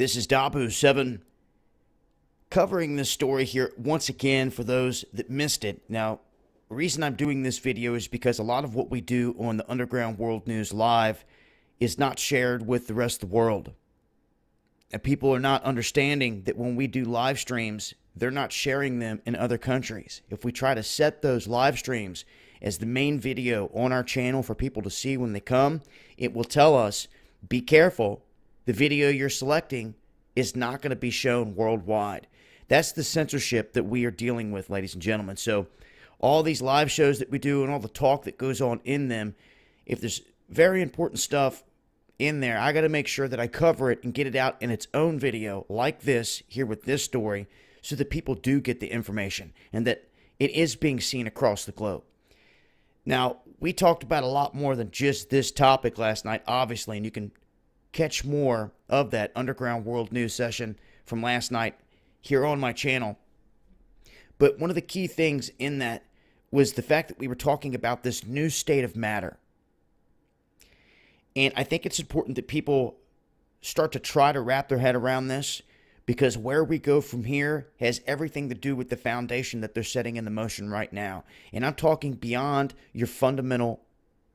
This is Dabu7 covering this story here once again for those that missed it. Now, the reason I'm doing this video is because a lot of what we do on the Underground World News Live is not shared with the rest of the world. And people are not understanding that when we do live streams, they're not sharing them in other countries. If we try to set those live streams as the main video on our channel for people to see when they come, it will tell us, be careful, the video you're selecting is not going to be shown worldwide. That's the censorship that we are dealing with, ladies and gentlemen. So all these live shows that we do and all the talk that goes on in them, if there's very important stuff in there, I got to make sure that I cover it and get it out in its own video like this here with this story so that people do get the information and that it is being seen across the globe. Now, we talked about a lot more than just this topic last night, obviously, and you can catch more of that Underground World News session from last night here on my channel. But one of the key things in that was the fact that we were talking about this new state of matter. And I think it's important that people start to try to wrap their head around this, because where we go from here has everything to do with the foundation that they're setting into motion right now. And I'm talking beyond your fundamental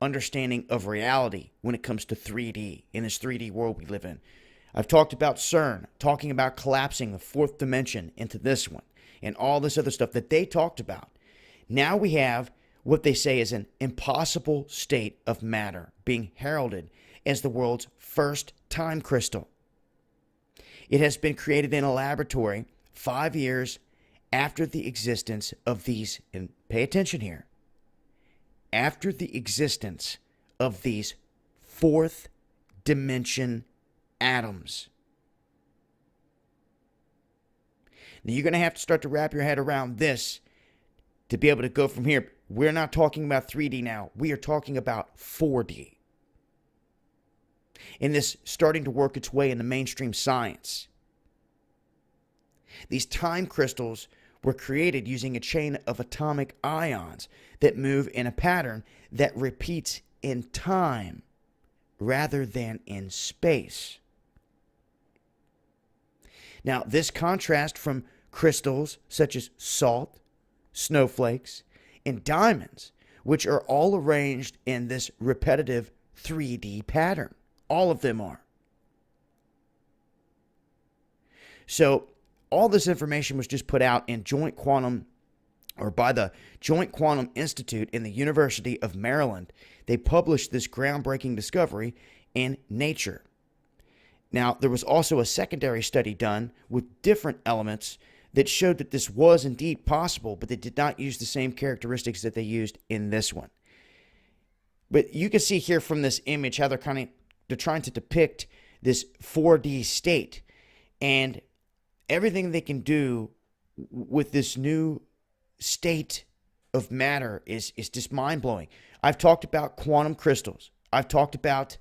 understanding of reality when it comes to 3D, in this 3D world we live in. I've talked about CERN, talking about collapsing the fourth dimension into this one, and all this other stuff that they talked about. Now we have what they say is an impossible state of matter being heralded as the world's first time crystal. It has been created in a laboratory 5 years after the existence of these, and pay attention here, after the existence of these fourth dimension atoms. Now you're going to have to start to wrap your head around this to be able to go from here. We're not talking about 3D now. We are talking about 4D. And this starting to work its way into mainstream science. These time crystals were created using a chain of atomic ions that move in a pattern that repeats in time rather than in space. Now, this contrast from crystals such as salt, snowflakes, and diamonds, which are all arranged in this repetitive 3D pattern. All of them are. So all this information was just put out in Joint Quantum, or by the Joint Quantum Institute in the University of Maryland. They published this groundbreaking discovery in Nature. Now, there was also a secondary study done with different elements that showed that this was indeed possible, but they did not use the same characteristics that they used in this one. But you can see here from this image how they're trying to depict this 4D state, and everything they can do with this new state of matter is just mind-blowing. I've talked about quantum crystals. I've talked about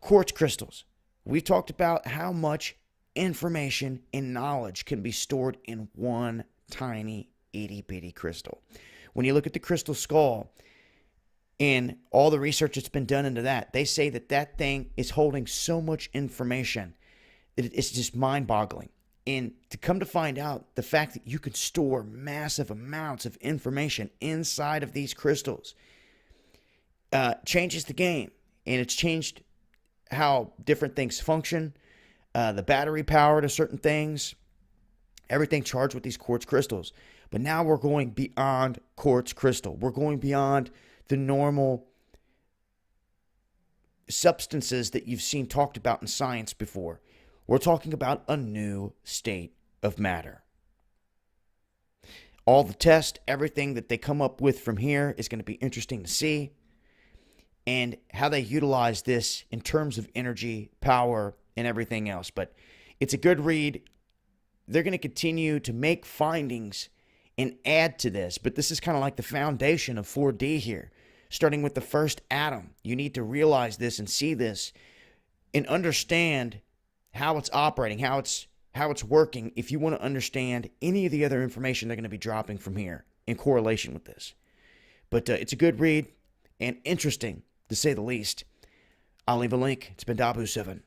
quartz crystals. We've talked about how much information and knowledge can be stored in one tiny itty-bitty crystal. When you look at the crystal skull and all the research that's been done into that, they say that that thing is holding so much information that it's just mind-boggling. And to come to find out, the fact that you could store massive amounts of information inside of these crystals changes the game. And it's changed how different things function, the battery power to certain things, everything charged with these quartz crystals. But now we're going beyond quartz crystal. We're going beyond the normal substances that you've seen talked about in science before. We're talking about a new state of matter. All the tests, everything that they come up with from here is going to be interesting to see, and how they utilize this in terms of energy, power, and everything else. But it's a good read. They're going to continue to make findings and add to this, but this is kind of like the foundation of 4D here. Starting with the first atom, you need to realize this and see this and understand how it's operating, how it's working, if you want to understand any of the other information they're going to be dropping from here in correlation with this. But it's a good read and interesting, to say the least. I'll leave a link. It's been Dabu7.